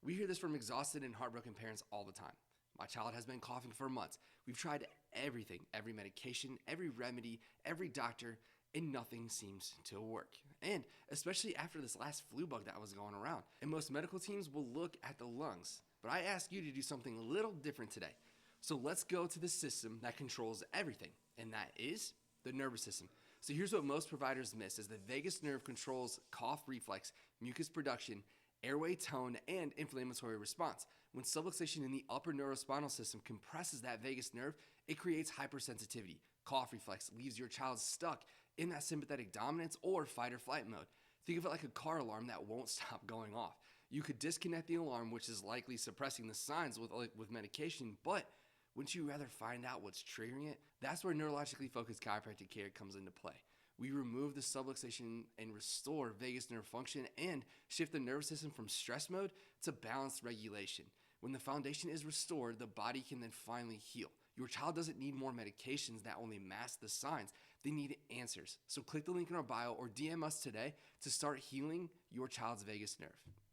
We hear this from exhausted and heartbroken parents all the time. My child has been coughing for months. We've tried everything, every medication, every remedy, every doctor, and nothing seems to work. And especially after this last flu bug that was going around. And most medical teams will look at the lungs. But I ask you to do something a little different today. So let's go to the system that controls everything, and that is the nervous system. So here's what most providers miss is the vagus nerve controls cough reflex, mucus production, airway tone, and inflammatory response. When subluxation in the upper neurospinal system compresses that vagus nerve, it creates hypersensitivity. Cough reflex leaves your child stuck in that sympathetic dominance or fight or flight mode. Think of it like a car alarm that won't stop going off. You could disconnect the alarm, which is likely suppressing the signs with medication, but wouldn't you rather find out what's triggering it? That's where neurologically focused chiropractic care comes into play. We remove the subluxation and restore vagus nerve function and shift the nervous system from stress mode to balanced regulation. When the foundation is restored, the body can then finally heal. Your child doesn't need more medications that only mask the signs. They need answers. So click the link in our bio or DM us today to start healing your child's vagus nerve.